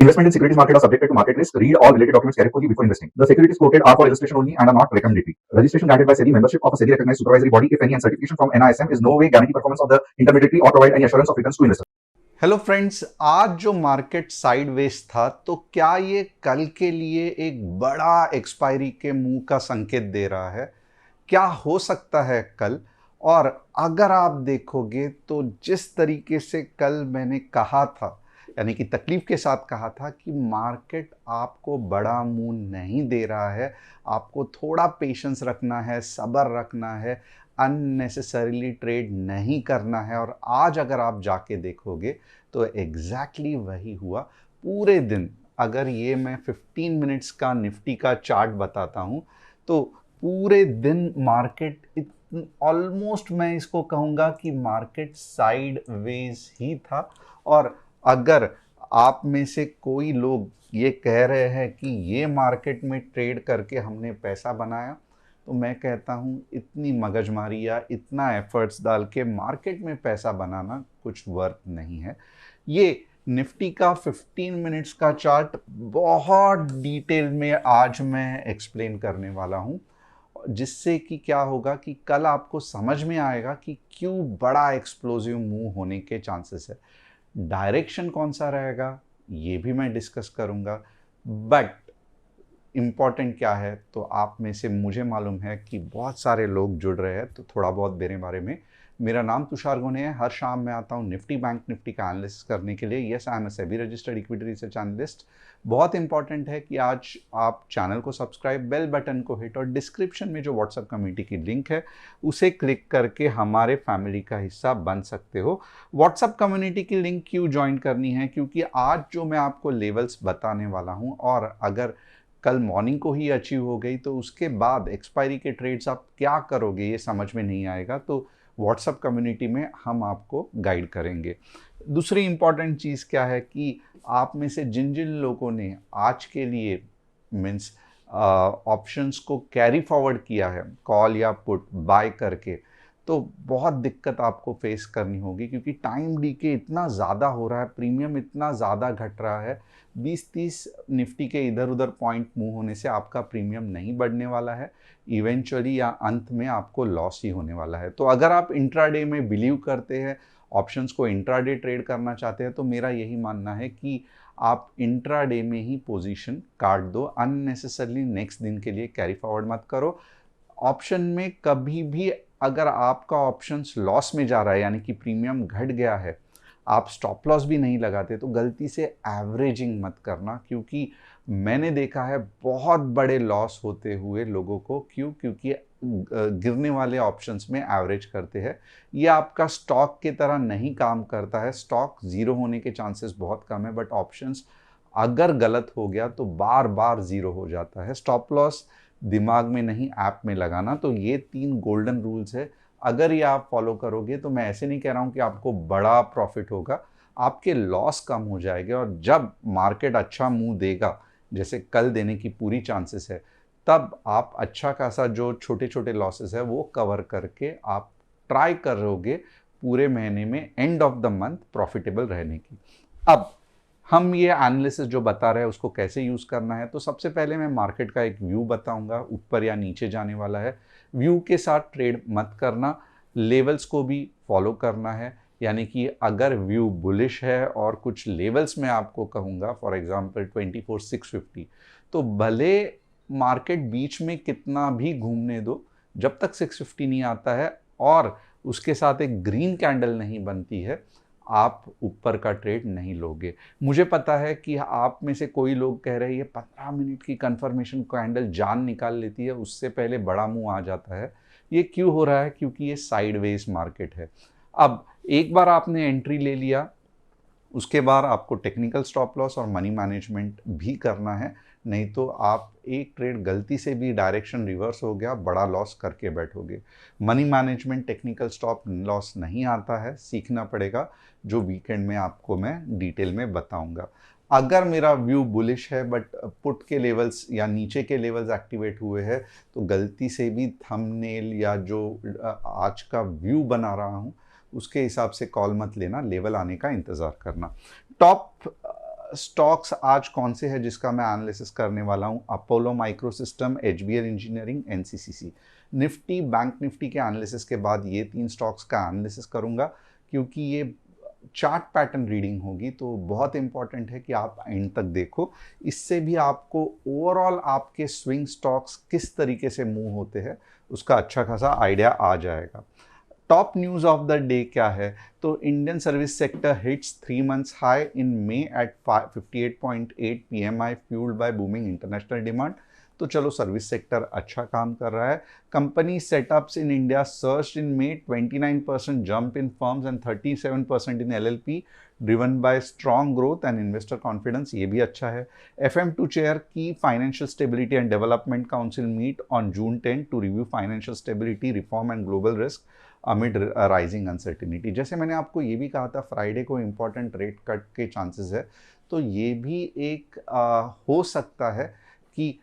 Investment in securities market are subjected to market risk. Read all related documents carefully before investing. The securities quoted are for illustration only and are not recommendatory. Registration granted by SEBI. Membership of a SEBI recognized supervisory body, if any, and certification from NISM is no way guarantee performance of the intermediary or provide any assurance of returns to investors. Hello friends, आज जो market sideways था, तो क्या ये कल के लिए एक बड़ा एक्सपायरी के मुंह का संकेत दे रहा है? क्या हो सकता है कल? और अगर आप देखोगे तो जिस तरीके से कल मैंने कहा था, यानी कि तकलीफ के साथ कहा था कि मार्केट आपको बड़ा मुंह नहीं दे रहा है, आपको थोड़ा पेशेंस रखना है, सब्र रखना है, अननेसेसरीली ट्रेड नहीं करना है। और आज अगर आप जाके देखोगे तो एग्जैक्टली वही हुआ। पूरे दिन अगर ये मैं 15 मिनट्स का निफ्टी का चार्ट बताता हूँ, तो पूरे दिन मार्केट ऑलमोस्ट मैं इसको कहूँगा कि मार्केट साइडवेज ही था। और अगर आप में से कोई लोग ये कह रहे हैं कि ये मार्केट में ट्रेड करके हमने पैसा बनाया, तो मैं कहता हूँ इतनी मगजमारी या इतना एफर्ट्स डाल के मार्केट में पैसा बनाना कुछ वर्थ नहीं है। ये निफ्टी का 15 मिनट्स का चार्ट बहुत डिटेल में आज मैं एक्सप्लेन करने वाला हूँ, जिससे कि क्या होगा कि कल आपको समझ में आएगा कि क्यों बड़ा एक्सप्लोजिव मूव होने के चांसेस है। डायरेक्शन कौन सा रहेगा ये भी मैं डिस्कस करूँगा। बट इम्पॉर्टेंट क्या है, तो आप में से मुझे मालूम है कि बहुत सारे लोग जुड़ रहे हैं, तो थोड़ा बहुत मेरे बारे में। मेरा नाम तुषार गोने है। हर शाम मैं आता हूँ निफ्टी बैंक निफ्टी का एनालिसिस करने के लिए। Yes, I am a SEBI registered equity research analyst. बहुत इंपॉर्टेंट है कि आज आप चैनल को सब्सक्राइब, बेल बटन को हिट और डिस्क्रिप्शन में जो व्हाट्सएप कम्युनिटी की लिंक है उसे क्लिक करके हमारे फैमिली का हिस्सा बन सकते हो। व्हाट्सएप कम्युनिटी की लिंक क्यों ज्वाइन करनी है? क्योंकि आज जो मैं आपको लेवल्स बताने वाला हूँ, और अगर कल मॉर्निंग को ही अचीव हो गई तो उसके बाद एक्सपायरी के ट्रेड्स आप क्या करोगे ये समझ में नहीं आएगा। तो व्हाट्सएप कम्युनिटी में हम आपको गाइड करेंगे। दूसरी इंपॉर्टेंट चीज़ क्या है कि आप में से जिन जिन लोगों ने आज के लिए मीन्स ऑप्शंस को कैरी फॉरवर्ड किया है, कॉल या पुट बाय करके, तो बहुत दिक्कत आपको फेस करनी होगी, क्योंकि टाइम डीके इतना ज़्यादा हो रहा है, प्रीमियम इतना ज़्यादा घट रहा है। 20-30 निफ्टी के इधर उधर पॉइंट मूव होने से आपका प्रीमियम नहीं बढ़ने वाला है। इवेंचुअली या अंत में आपको लॉस ही होने वाला है। तो अगर आप इंट्राडे में बिलीव करते हैं, ऑप्शंस को इंट्राडे ट्रेड करना चाहते हैं, तो मेरा यही मानना है कि आप इंट्राडे में ही पोजीशन काट दो। अननेसेसरली नेक्स्ट दिन के लिए कैरी फॉरवर्ड मत करो। ऑप्शन में कभी भी अगर आपका ऑप्शंस लॉस में जा रहा है, यानी कि प्रीमियम घट गया है, आप स्टॉप लॉस भी नहीं लगाते, तो गलती से एवरेजिंग मत करना। क्योंकि मैंने देखा है बहुत बड़े लॉस होते हुए लोगों को। क्यों? क्योंकि गिरने वाले ऑप्शंस में एवरेज करते हैं। ये आपका स्टॉक की तरह नहीं काम करता है। स्टॉक ज़ीरो होने के चांसेस बहुत कम है, बट ऑप्शंस अगर गलत हो गया तो बार बार ज़ीरो हो जाता है। स्टॉप लॉस दिमाग में नहीं, ऐप में लगाना। तो ये 3 गोल्डन रूल्स है। अगर ये आप फॉलो करोगे, तो मैं ऐसे नहीं कह रहा हूँ कि आपको बड़ा प्रॉफिट होगा, आपके लॉस कम हो जाएंगे। और जब मार्केट अच्छा मुंह देगा, जैसे कल देने की पूरी चांसेस है, तब आप अच्छा खासा जो छोटे छोटे लॉसेस है वो कवर करके आप ट्राई करोगे पूरे महीने में end of the month profitable रहने की। अब हम ये एनालिसिस जो बता रहे हैं उसको कैसे यूज़ करना है, तो सबसे पहले मैं मार्केट का एक व्यू बताऊंगा, ऊपर या नीचे जाने वाला है। व्यू के साथ ट्रेड मत करना, लेवल्स को भी फॉलो करना है। यानी कि अगर व्यू बुलिश है और कुछ लेवल्स मैं आपको कहूँगा, फॉर एग्जांपल 24,650, तो भले मार्केट बीच में कितना भी घूमने दो, जब तक 650 नहीं आता है और उसके साथ एक ग्रीन कैंडल नहीं बनती है, आप ऊपर का ट्रेड नहीं लोगे। मुझे पता है कि आप में से कोई लोग कह रहे हैं ये 15 मिनट की कंफर्मेशन कैंडल जान निकाल लेती है, उससे पहले बड़ा मुंह आ जाता है। ये क्यों हो रहा है? क्योंकि ये साइडवेज मार्केट है। अब एक बार आपने एंट्री ले लिया, उसके बाद आपको टेक्निकल स्टॉप लॉस और मनी मैनेजमेंट भी करना है। नहीं तो आप एक ट्रेड गलती से भी डायरेक्शन रिवर्स हो गया, बड़ा लॉस करके बैठोगे। Money management, technical stop loss नहीं आता है, सीखना पड़ेगा, जो वीकेंड में आपको मैं डिटेल में बताऊंगा। अगर मेरा व्यू बुलिश है बट पुट के लेवल्स या नीचे के लेवल्स एक्टिवेट हुए हैं, तो गलती से भी थंबनेल या जो आज का व्यू बना रहा हूँ उसके हिसाब से कॉल मत लेना, लेवल आने का इंतज़ार करना। टॉप स्टॉक्स आज कौन से हैं जिसका मैं एनालिसिस करने वाला हूं? Apollo Microsystem, HBL Engineering, NCCC. Nifty, bank Nifty के एनालिसिस के बाद ये 3 स्टॉक्स का एनालिसिस करूंगा, क्योंकि ये चार्ट पैटर्न रीडिंग होगी, तो बहुत इंपॉर्टेंट है कि आप एंड तक देखो। इससे भी आपको ओवरऑल आपके स्विंग स्टॉक्स किस तरीके से मूव होते हैं उसका अच्छा खासा आइडिया आ जाएगा। Top news of the day क्या है? तो Indian service sector hits 3 months high in May at 58.8 PMI, fuelled by booming international demand. तो चलो, सर्विस सेक्टर अच्छा काम कर रहा है। Company setups in India surged in May, 29% jump in firms and 37% in LLP, driven by strong growth and investor confidence. ये भी अच्छा है। FM2 चेयर की financial stability and development council meet on June 10 to review financial stability, reform and global risk amid rising uncertainty. जैसे मैंने आपको ये भी कहा था फ्राइडे को इंपॉर्टेंट रेट कट के चांसेस है, तो ये भी एक हो सकता है कि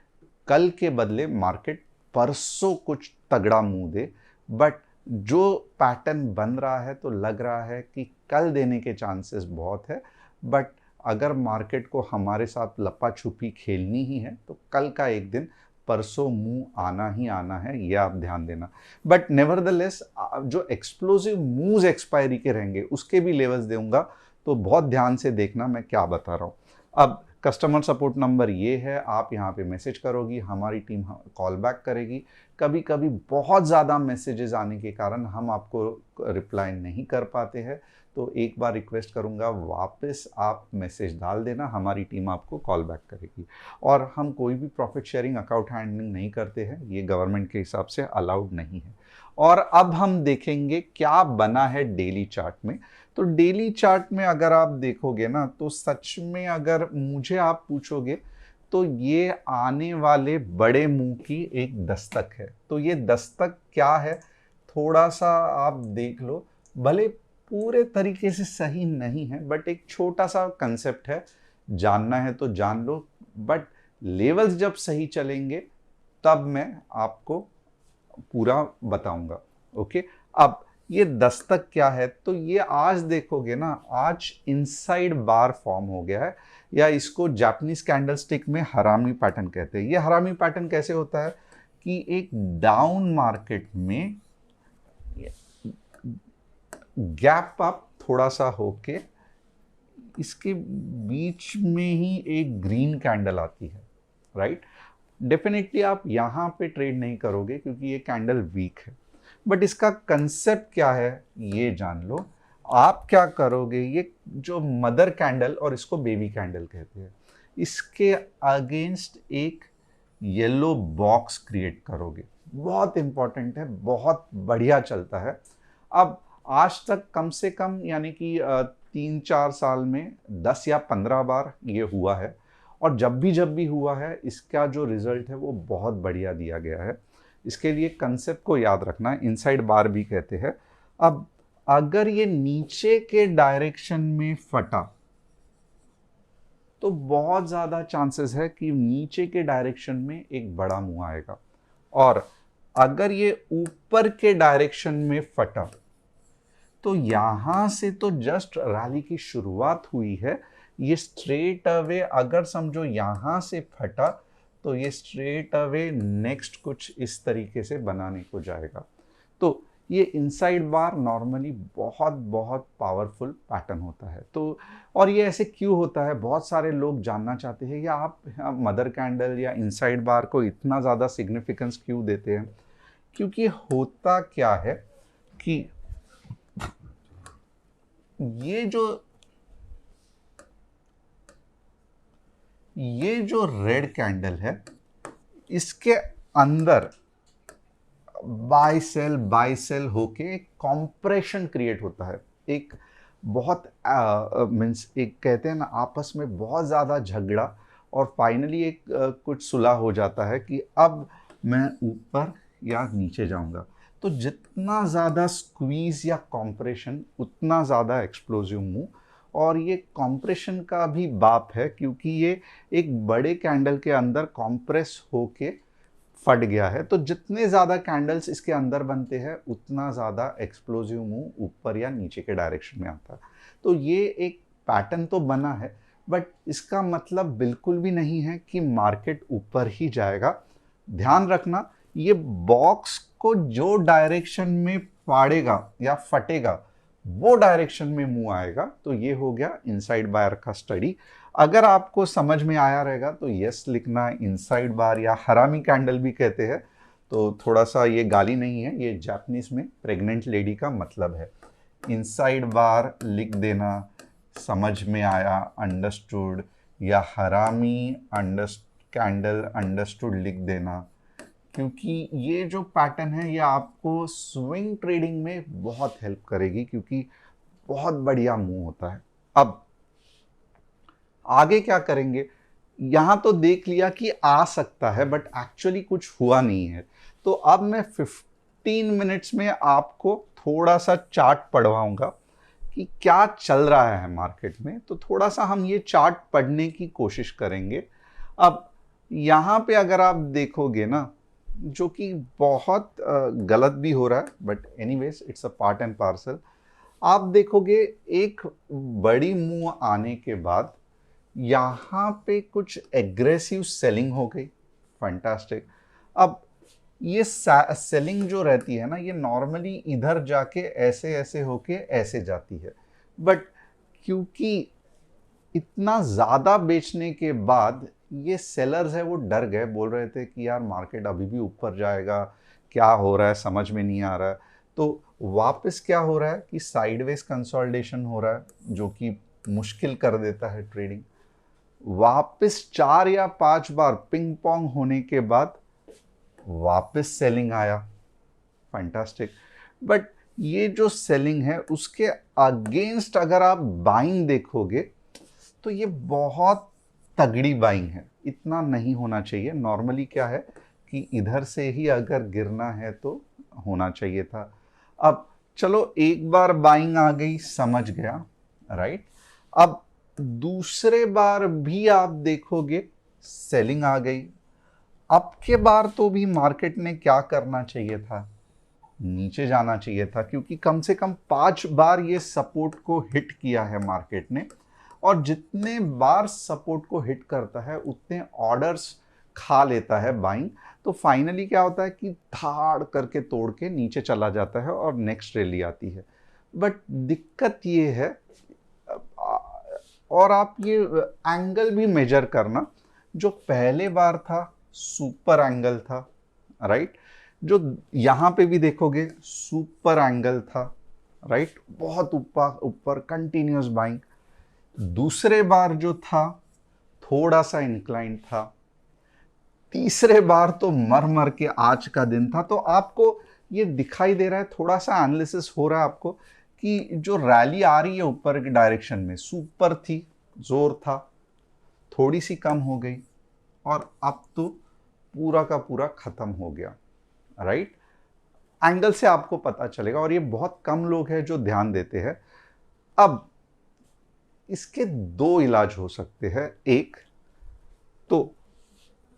कल के बदले मार्केट परसों कुछ तगड़ा मुंह दे, बट जो पैटर्न बन रहा है तो लग रहा है कि कल देने के चांसेस बहुत है। बट अगर मार्केट को हमारे साथ लपा छुपी खेलनी ही है तो कल का एक दिन परसों मुंह आना ही आना है, ये आप ध्यान देना। बट नेवरदलेस जो एक्सप्लोसिव मूव्स एक्सपायरी के रहेंगे उसके भी लेवल्स दूंगा, तो बहुत ध्यान से देखना मैं क्या बता रहा हूँ। अब कस्टमर सपोर्ट नंबर ये है, आप यहाँ पे मैसेज करोगी, हमारी टीम कॉल बैक करेगी। कभी कभी बहुत ज़्यादा मैसेजेस आने के कारण हम आपको रिप्लाई नहीं कर पाते हैं, तो एक बार रिक्वेस्ट करूँगा वापस आप मैसेज डाल देना, हमारी टीम आपको कॉल बैक करेगी। और हम कोई भी प्रॉफिट शेयरिंग, अकाउंट हैंडलिंग नहीं करते हैं, ये गवर्नमेंट के हिसाब से अलाउड नहीं है। और अब हम देखेंगे क्या बना है डेली चार्ट में। तो डेली चार्ट में अगर आप देखोगे ना, तो सच में अगर मुझे आप पूछोगे तो ये आने वाले बड़े मुंह की एक दस्तक है। तो ये दस्तक क्या है, थोड़ा सा आप देख लो, भले पूरे तरीके से सही नहीं है बट एक छोटा सा कंसेप्ट है, जानना है तो जान लो। बट लेवल्स जब सही चलेंगे तब मैं आपको पूरा बताऊंगा। ओके, अब ये दस्तक क्या है? तो ये आज देखोगे ना, आज इनसाइड बार फॉर्म हो गया है, या इसको जापानीज कैंडलस्टिक में हरामी पैटर्न कहते हैं। ये हरामी पैटर्न कैसे होता है कि एक डाउन मार्केट में गैप अप थोड़ा सा होके इसके बीच में ही एक ग्रीन कैंडल आती है, राइट? डेफिनेटली आप यहाँ पे ट्रेड नहीं करोगे क्योंकि ये कैंडल वीक है, बट इसका कंसेप्ट क्या है ये जान लो। आप क्या करोगे, ये जो मदर कैंडल, और इसको बेबी कैंडल कहते हैं, इसके अगेंस्ट एक येलो बॉक्स क्रिएट करोगे। बहुत इंपॉर्टेंट है, बहुत बढ़िया चलता है। अब आज तक कम से कम यानी कि 3-4 साल में 10 या 15 बार ये हुआ है, और जब भी हुआ है इसका जो रिजल्ट है वो बहुत बढ़िया दिया गया है। इसके लिए कंसेप्ट को याद रखना, इनसाइड बार भी कहते हैं। अब अगर ये नीचे के डायरेक्शन में फटा तो बहुत ज़्यादा चांसेस है कि नीचे के डायरेक्शन में एक बड़ा मुंह आएगा, और अगर ये ऊपर के डायरेक्शन में फटा तो यहां से तो जस्ट रैली की शुरुआत हुई है। ये स्ट्रेट अवे अगर समझो यहां से फटा तो ये स्ट्रेट अवे नेक्स्ट कुछ इस तरीके से बनाने को जाएगा। तो ये इनसाइड बार नॉर्मली बहुत बहुत पावरफुल पैटर्न होता है। तो और ये ऐसे क्यों होता है, बहुत सारे लोग जानना चाहते हैं, या आप मदर कैंडल या इनसाइड बार को इतना ज़्यादा सिग्निफिकेंस क्यों देते हैं? क्योंकि होता क्या है कि ये जो रेड कैंडल है इसके अंदर बाय सेल होके एक कॉम्प्रेशन क्रिएट होता है। एक बहुत मीन्स एक कहते हैं ना आपस में बहुत ज़्यादा झगड़ा, और फाइनली एक कुछ सुलह हो जाता है कि अब मैं ऊपर या नीचे जाऊंगा। तो जितना ज़्यादा स्क्वीज या कॉम्प्रेशन उतना ज़्यादा एक्सप्लोजिव मूव, और ये कॉम्प्रेशन का भी बाप है क्योंकि ये एक बड़े कैंडल के अंदर कॉम्प्रेस होके फट गया है। तो जितने ज़्यादा कैंडल्स इसके अंदर बनते हैं उतना ज़्यादा एक्सप्लोजिव मूव ऊपर या नीचे के डायरेक्शन में आता है। तो ये एक पैटर्न तो बना है, बट इसका मतलब बिल्कुल भी नहीं है कि मार्केट ऊपर ही जाएगा। ध्यान रखना, ये बॉक्स को जो डायरेक्शन में फाड़ेगा या फटेगा वो डायरेक्शन में मुंह आएगा। तो ये हो गया इनसाइड बायर का स्टडी। अगर आपको समझ में आया रहेगा तो यस लिखना। इनसाइड बार या हरामी कैंडल भी कहते हैं, तो थोड़ा सा ये गाली नहीं है, ये जापानीज में प्रेग्नेंट लेडी का मतलब है। इनसाइड बार लिख देना, समझ में आया अंडरस्टूड, या हरामी कैंडल अंडरस्टूड लिख देना, क्योंकि ये जो पैटर्न है ये आपको स्विंग ट्रेडिंग में बहुत हेल्प करेगी, क्योंकि बहुत बढ़िया मूव होता है। अब आगे क्या करेंगे, यहां तो देख लिया कि आ सकता है बट एक्चुअली कुछ हुआ नहीं है। तो अब मैं 15 मिनट्स में आपको थोड़ा सा चार्ट पढ़वाऊंगा कि क्या चल रहा है मार्केट में। तो थोड़ा सा हम ये चार्ट पढ़ने की कोशिश करेंगे। अब यहाँ पे अगर आप देखोगे ना, जो कि बहुत गलत भी हो रहा है, but anyways it's a part and parcel. आप देखोगे एक बड़ी मूव आने के बाद यहाँ पे कुछ एग्रेसिव सेलिंग हो गई। फैंटास्टिक। अब ये सेलिंग जो रहती है ना, ये नॉर्मली इधर जाके ऐसे ऐसे होके ऐसे जाती है, बट क्योंकि इतना ज़्यादा बेचने के बाद ये सेलर्स है वो डर गए, बोल रहे थे कि यार मार्केट अभी भी ऊपर जाएगा, क्या हो रहा है समझ में नहीं आ रहा है। तो वापस क्या हो रहा है कि साइडवेज कंसोलिडेशन हो रहा है, जो कि मुश्किल कर देता है ट्रेडिंग। वापस 4 या 5 बार पिंग पोंग होने के बाद वापस सेलिंग आया। फैंटास्टिक। बट ये जो सेलिंग है उसके अगेंस्ट अगर आप बाइंग देखोगे तो ये बहुत तगड़ी बाइंग है। इतना नहीं होना चाहिए। नॉर्मली क्या है कि इधर से ही अगर गिरना है तो होना चाहिए था। अब चलो एक बार बाइंग आ गई, समझ गया, राइट। अब दूसरे बार भी आप देखोगे सेलिंग आ गई। अब के बार तो भी मार्केट ने क्या करना चाहिए था, नीचे जाना चाहिए था, क्योंकि कम से कम 5 बार ये सपोर्ट को हिट किया है मार्केट ने। और जितने बार सपोर्ट को हिट करता है उतने ऑर्डर्स खा लेता है बाइंग। तो फाइनली क्या होता है कि धाड़ करके तोड़ के नीचे चला जाता है और नेक्स्ट रैली आती है। बट दिक्कत ये है, और आप ये एंगल भी मेजर करना, जो पहले बार था सुपर एंगल था, राइट। जो यहां पे भी देखोगे सुपर एंगल था, राइट, बहुत ऊपर ऊपर कंटिन्यूस बाइंग। दूसरे बार जो था थोड़ा सा इंक्लाइन था। तीसरे बार तो मर मर के आज का दिन था। तो आपको ये दिखाई दे रहा है, थोड़ा सा एनालिसिस हो रहा है आपको, कि जो रैली आ रही है ऊपर की डायरेक्शन में, सुपर थी, जोर था, थोड़ी सी कम हो गई और अब तो पूरा का पूरा खत्म हो गया, राइट। एंगल से आपको पता चलेगा, और ये बहुत कम लोग हैं जो ध्यान देते हैं। अब इसके 2 इलाज हो सकते हैं। एक तो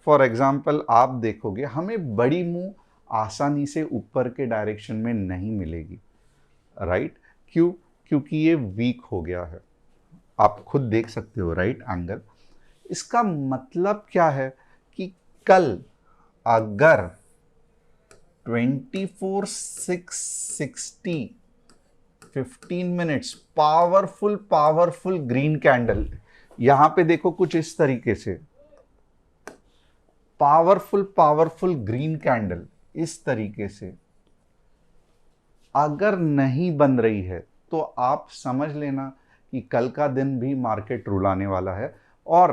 फॉर एग्जाम्पल आप देखोगे हमें बड़ी मूव आसानी से ऊपर के डायरेक्शन में नहीं मिलेगी, राइट। क्यों? क्योंकि ये वीक हो गया है। आप खुद देख सकते हो, राइट, एंगल। इसका मतलब क्या है कि कल अगर 24,660 15 मिनट्स पावरफुल ग्रीन कैंडल, यहां पे देखो कुछ इस तरीके से पावरफुल ग्रीन कैंडल इस तरीके से अगर नहीं बन रही है तो आप समझ लेना कि कल का दिन भी मार्केट रुलाने वाला है। और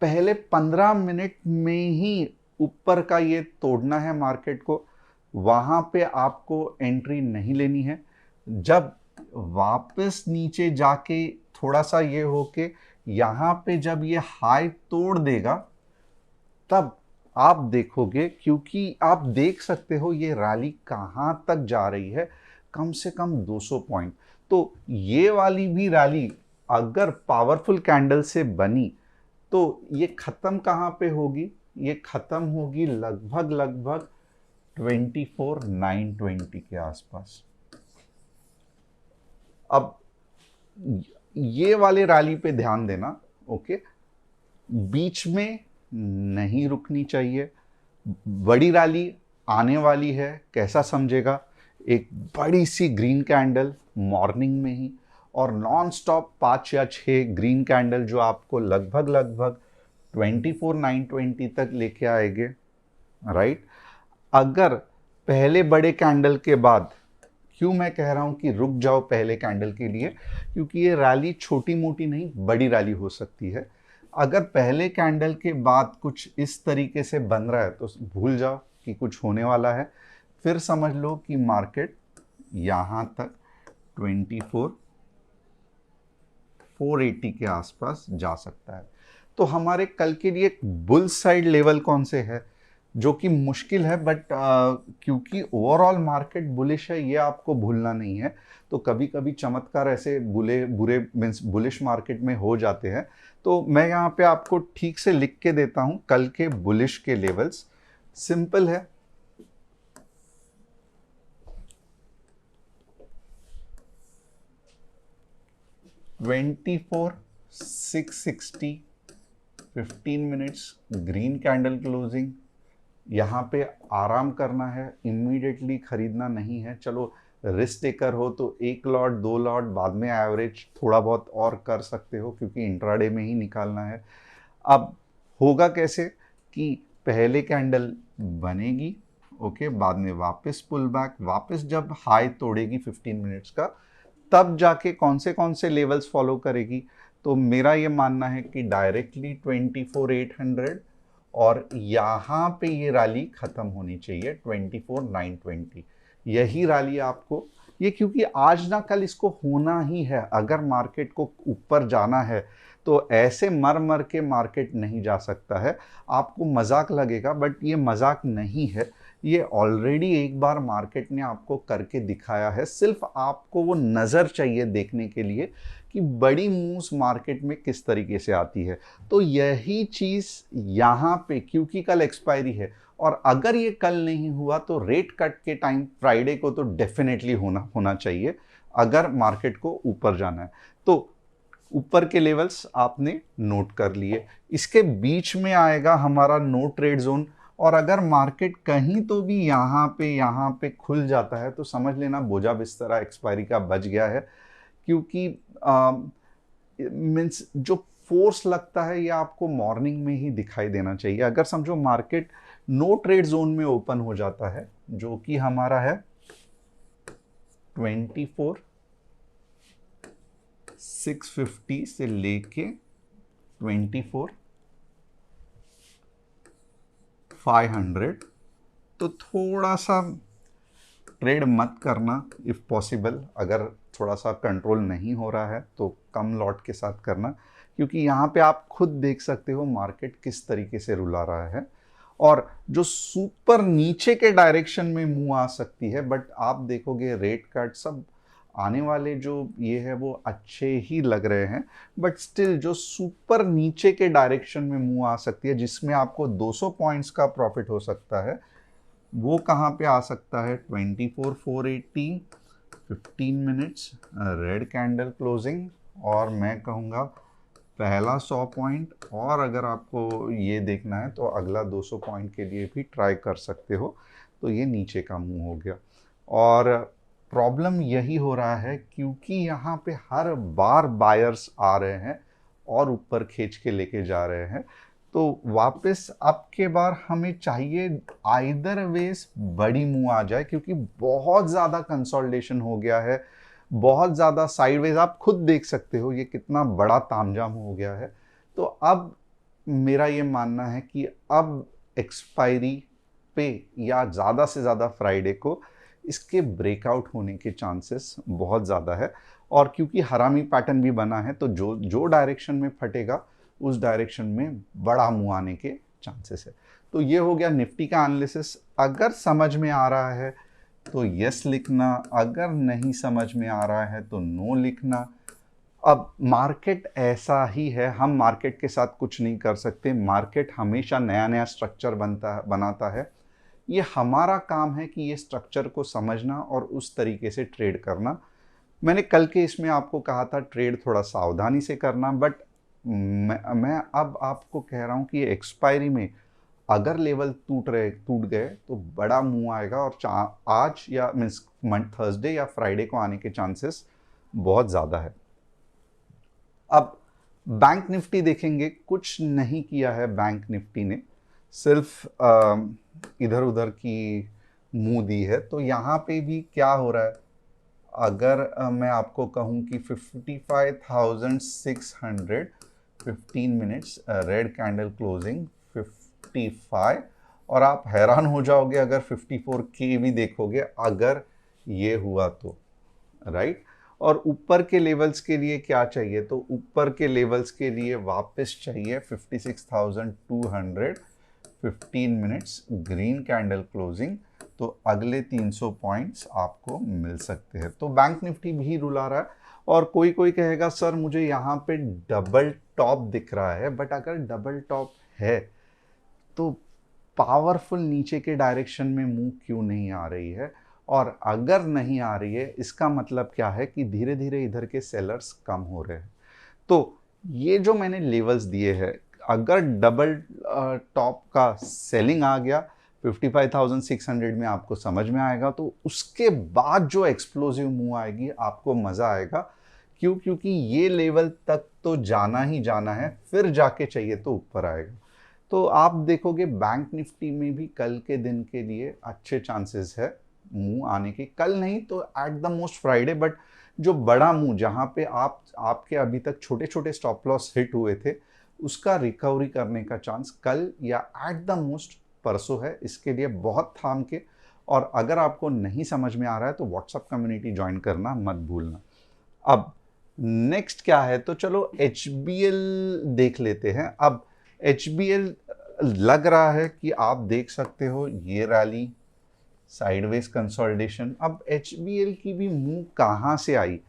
पहले 15 मिनट में ही ऊपर का ये तोड़ना है मार्केट को, वहां पे आपको एंट्री नहीं लेनी है। जब वापस नीचे जाके थोड़ा सा ये होके यहां पे जब ये हाई तोड़ देगा तब आप देखोगे, क्योंकि आप देख सकते हो ये रैली कहां तक जा रही है, कम से कम 200 पॉइंट। तो ये वाली भी रैली अगर पावरफुल कैंडल से बनी तो ये खत्म कहां पे होगी, ये खत्म होगी लगभग 24,920 के आसपास। अब ये वाले रैली पे ध्यान देना। ओके, बीच में नहीं रुकनी चाहिए। बड़ी रैली आने वाली है, कैसा समझेगा? एक बड़ी सी ग्रीन कैंडल मॉर्निंग में ही, और नॉन स्टॉप 5 या 6 ग्रीन कैंडल जो आपको लगभग लगभग 24,920 तक लेके आएंगे, राइट? अगर पहले बड़े कैंडल के बाद, क्यों मैं कह रहा हूं कि रुक जाओ पहले कैंडल के लिए, क्योंकि ये रैली छोटी मोटी नहीं बड़ी रैली हो सकती है। अगर पहले कैंडल के बाद कुछ इस तरीके से बन रहा है तो भूल जाओ कि कुछ होने वाला है। फिर समझ लो कि मार्केट यहां तक 24,480 के आसपास जा सकता है। तो हमारे कल के लिए बुल साइड लेवल कौन से है, जो कि मुश्किल है, बट क्योंकि ओवरऑल मार्केट बुलिश है ये आपको भूलना नहीं है। तो कभी कभी चमत्कार ऐसे बुरे मीन्स बुलिश मार्केट में हो जाते हैं। तो मैं यहाँ पे आपको ठीक से लिख के देता हूँ कल के बुलिश के लेवल्स। सिंपल है, $24,660 15 मिनट्स ग्रीन कैंडल क्लोजिंग। यहाँ पे आराम करना है, इमीडिएटली खरीदना नहीं है। चलो रिस्क टेकर हो तो 1 लॉट 2 लॉट बाद में एवरेज थोड़ा बहुत और कर सकते हो, क्योंकि इंट्राडे में ही निकालना है। अब होगा कैसे कि पहले कैंडल बनेगी, ओके, बाद में वापस पुल बैक, वापस जब हाई तोड़ेगी 15 मिनट्स का, तब जाके कौन से लेवल्स फॉलो करेगी। तो मेरा ये मानना है कि डायरेक्टली 24,800 और यहाँ पे ये रैली खत्म होनी चाहिए 24,920। यही रैली आपको, ये क्योंकि आज ना कल इसको होना ही है। अगर मार्केट को ऊपर जाना है तो ऐसे मर मर के मार्केट नहीं जा सकता है। आपको मजाक लगेगा बट ये मजाक नहीं है, ये ऑलरेडी एक बार मार्केट ने आपको करके दिखाया है। सिर्फ आपको वो नज़र चाहिए देखने के लिए कि बड़ी मूव्स मार्केट में किस तरीके से आती है। तो यही चीज़ यहाँ पे, क्योंकि कल एक्सपायरी है और अगर ये कल नहीं हुआ तो रेट कट के टाइम फ्राइडे को तो डेफिनेटली होना चाहिए अगर मार्केट को ऊपर जाना है। तो ऊपर के लेवल्स आपने नोट कर लिए। इसके बीच में आएगा हमारा नो ट्रेड जोन, और अगर मार्केट कहीं तो भी यहाँ पे खुल जाता है तो समझ लेना बोझा बिस्तरा एक्सपायरी का बच गया है। क्योंकि मीन्स जो फोर्स लगता है ये आपको मॉर्निंग में ही दिखाई देना चाहिए। अगर समझो मार्केट नो ट्रेड जोन में ओपन हो जाता है, जो कि हमारा है 24,650 से लेके 24,500, तो थोड़ा सा ट्रेड मत करना इफ़ पॉसिबल। अगर थोड़ा सा कंट्रोल नहीं हो रहा है तो कम लॉट के साथ करना, क्योंकि यहाँ पे आप खुद देख सकते हो मार्केट किस तरीके से रुला रहा है। और जो सुपर नीचे के डायरेक्शन में मूव आ सकती है, बट आप देखोगे रेट कट सब आने वाले जो ये है वो अच्छे ही लग रहे हैं, बट स्टिल जो सुपर नीचे के डायरेक्शन में मूव आ सकती है जिसमें आपको 200 पॉइंट्स का प्रॉफिट हो सकता है, वो कहाँ पे आ सकता है 24,480 15 मिनट्स रेड कैंडल क्लोजिंग, और मैं कहूँगा पहला 100 पॉइंट, और अगर आपको ये देखना है तो अगला 200 पॉइंट के लिए भी ट्राई कर सकते हो। तो ये नीचे का मुंह हो गया। और प्रॉब्लम यही हो रहा है क्योंकि यहाँ पे हर बार बायर्स आ रहे हैं और ऊपर खींच के लेके जा रहे हैं। तो वापस अब के बार हमें चाहिए आइदर वेज बड़ी मूव आ जाए, क्योंकि बहुत ज़्यादा कंसोलिडेशन हो गया है, बहुत ज़्यादा साइडवेज। आप खुद देख सकते हो ये कितना बड़ा तामझाम हो गया है। तो अब मेरा ये मानना है कि अब एक्सपायरी पे या ज़्यादा से ज़्यादा फ्राइडे को इसके ब्रेकआउट होने के चांसेस बहुत ज़्यादा है। और क्योंकि हरामी पैटर्न भी बना है तो जो डायरेक्शन में फटेगा उस डायरेक्शन में बड़ा मुँह आने के चांसेस है। तो ये हो गया निफ्टी का एनालिसिस। अगर समझ में आ रहा है तो यस लिखना, अगर नहीं समझ में आ रहा है तो नो लिखना। अब मार्केट ऐसा ही है, हम मार्केट के साथ कुछ नहीं कर सकते। मार्केट हमेशा नया नया स्ट्रक्चर बनाता है। ये हमारा काम है कि ये स्ट्रक्चर को समझना और उस तरीके से ट्रेड करना। मैंने कल के इसमें आपको कहा था ट्रेड थोड़ा सावधानी से करना, बट मैं अब आपको कह रहा हूँ कि एक्सपायरी में अगर लेवल टूट गए तो बड़ा मूव आएगा, और आज या मीन्स थर्सडे या फ्राइडे को आने के चांसेस बहुत ज़्यादा है। अब बैंक निफ्टी देखेंगे, कुछ नहीं किया है बैंक निफ्टी ने, सिर्फ इधर उधर की मुंह दी है। तो यहाँ पे भी क्या हो रहा है, अगर मैं आपको कहूँ कि 55,600 15 मिनट्स रेड कैंडल क्लोजिंग 55, और आप हैरान हो जाओगे अगर 54K भी देखोगे अगर ये हुआ तो, राइट। और ऊपर के लेवल्स के लिए क्या चाहिए, तो ऊपर के लेवल्स के लिए वापस चाहिए 56,200 15 मिनट्स ग्रीन कैंडल क्लोजिंग, तो अगले 300 पॉइंट्स आपको मिल सकते हैं। तो बैंक निफ्टी भी रुला रहा है, और कोई कोई कहेगा सर मुझे यहाँ पे डबल टॉप दिख रहा है, बट अगर डबल टॉप है तो पावरफुल नीचे के डायरेक्शन में मूव क्यों नहीं आ रही है, और अगर नहीं आ रही है इसका मतलब क्या है कि धीरे धीरे इधर के सेलर्स कम हो रहे हैं। तो ये जो मैंने लेवल्स दिए हैं, अगर डबल टॉप का सेलिंग आ गया 55,600 में आपको समझ में आएगा, तो उसके बाद जो एक्सप्लोसिव मूव आएगी आपको मज़ा आएगा। क्यों? क्योंकि ये लेवल तक तो जाना ही जाना है, फिर जाके चाहिए तो ऊपर आएगा। तो आप देखोगे बैंक निफ्टी में भी कल के दिन के लिए अच्छे चांसेस है मूव आने की, कल नहीं तो at the most Friday, but जो बड़ा मूव जहाँ पे आपके अभी तक छोटे छोटे स्टॉप लॉस हिट हुए थे उसका रिकवरी करने का चांस कल या एट द मोस्ट परसों है। इसके लिए बहुत थाम के, और अगर आपको नहीं समझ में आ रहा है तो व्हाट्सएप कम्युनिटी ज्वाइन करना मत भूलना। अब नेक्स्ट क्या है, तो चलो HBL देख लेते हैं। अब HBL लग रहा है कि आप देख सकते हो ये रैली साइडवेज कंसोलिडेशन। अब HBL की भी मूव कहाँ से आई,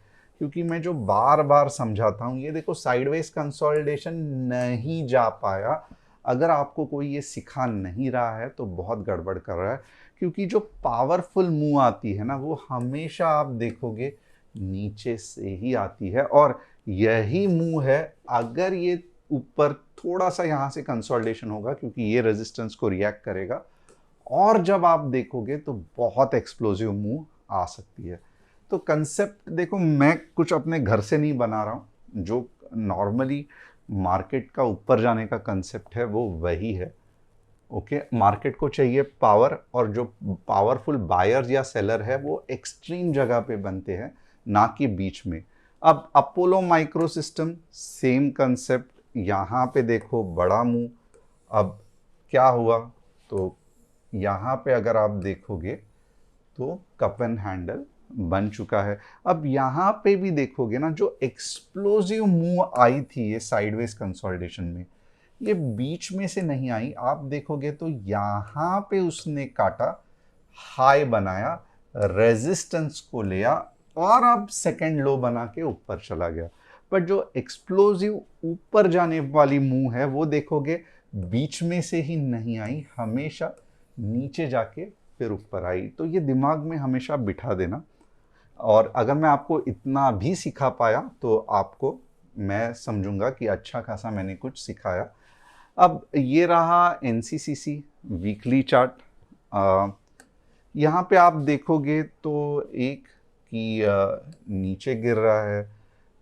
क्योंकि मैं जो बार बार समझाता हूँ, ये देखो साइडवेज कंसोलिडेशन नहीं जा पाया। अगर आपको कोई ये सिखा नहीं रहा है तो बहुत गड़बड़ कर रहा है, क्योंकि जो पावरफुल मूव आती है ना वो हमेशा आप देखोगे नीचे से ही आती है, और यही मूव है। अगर ये ऊपर थोड़ा सा यहाँ से कंसोलिडेशन होगा क्योंकि ये रेजिस्टेंस को रिएक्ट करेगा, और जब आप देखोगे तो बहुत एक्सप्लोसिव मूव आ सकती है। तो कंसेप्ट देखो, मैं कुछ अपने घर से नहीं बना रहा हूँ, जो नॉर्मली मार्केट का ऊपर जाने का कंसेप्ट है वो वही है। ओके, मार्केट को चाहिए पावर, और जो पावरफुल बायर्स या सेलर है वो एक्सट्रीम जगह पे बनते हैं, ना कि बीच में। अब Apollo micro system same concept, यहाँ पे देखो बड़ा मूव। अब क्या हुआ, तो यहाँ पे अगर आप देखोगे तो कप एंड हैंडल बन चुका है। अब यहाँ पे भी देखोगे ना, जो एक्सप्लोसिव मूव आई थी ये साइडवेज कंसोलिडेशन में, ये बीच में से नहीं आई। आप देखोगे तो यहाँ पे उसने काटा, हाई बनाया, रेजिस्टेंस को लिया, और अब सेकेंड लो बना के ऊपर चला गया। पर जो एक्सप्लोसिव ऊपर जाने वाली मूव है वो देखोगे बीच में से ही नहीं आई, हमेशा नीचे जाके फिर ऊपर आई। तो ये दिमाग में हमेशा बिठा देना, और अगर मैं आपको इतना भी सिखा पाया तो आपको मैं समझूंगा कि अच्छा खासा मैंने कुछ सिखाया। अब ये रहा NCCC वीकली चार्ट। यहाँ पे आप देखोगे तो एक कि नीचे गिर रहा है,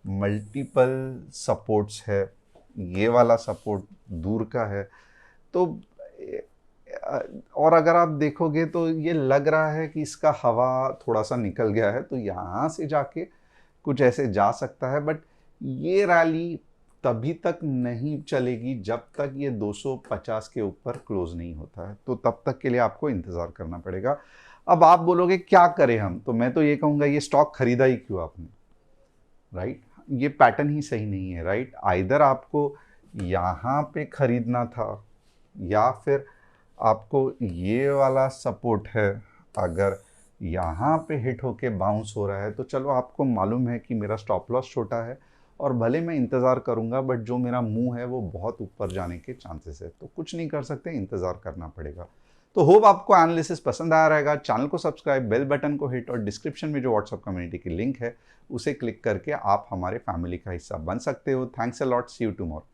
मल्टीपल सपोर्ट्स है, ये वाला सपोर्ट दूर का है। तो और अगर आप देखोगे तो ये लग रहा है कि इसका हवा थोड़ा सा निकल गया है, तो यहाँ से जाके कुछ ऐसे जा सकता है। बट ये रैली तभी तक नहीं चलेगी जब तक ये 250 के ऊपर क्लोज नहीं होता है, तो तब तक के लिए आपको इंतज़ार करना पड़ेगा। अब आप बोलोगे क्या करें हम, तो मैं तो ये कहूँगा ये स्टॉक खरीदा ही क्यों आपने, राइट। ये पैटर्न ही सही नहीं है, राइट। आइदर आपको यहाँ पे खरीदना था, या फिर आपको ये वाला सपोर्ट है, अगर यहाँ पे हिट होके बाउंस हो रहा है तो चलो आपको मालूम है कि मेरा स्टॉप लॉस छोटा है और भले मैं इंतज़ार करूँगा, बट जो मेरा मुंह है वो बहुत ऊपर जाने के चांसेस है, तो कुछ नहीं कर सकते, इंतज़ार करना पड़ेगा। तो होप आपको एनालिसिस पसंद आया रहेगा। चैनल को सब्सक्राइब, बेल बटन को हिट और डिस्क्रिप्शन में जो व्हाट्सएप कम्युनिटी की लिंक है उसे क्लिक करके आप हमारे फैमिली का हिस्सा बन सकते हो। Thanks a lot, see you tomorrow.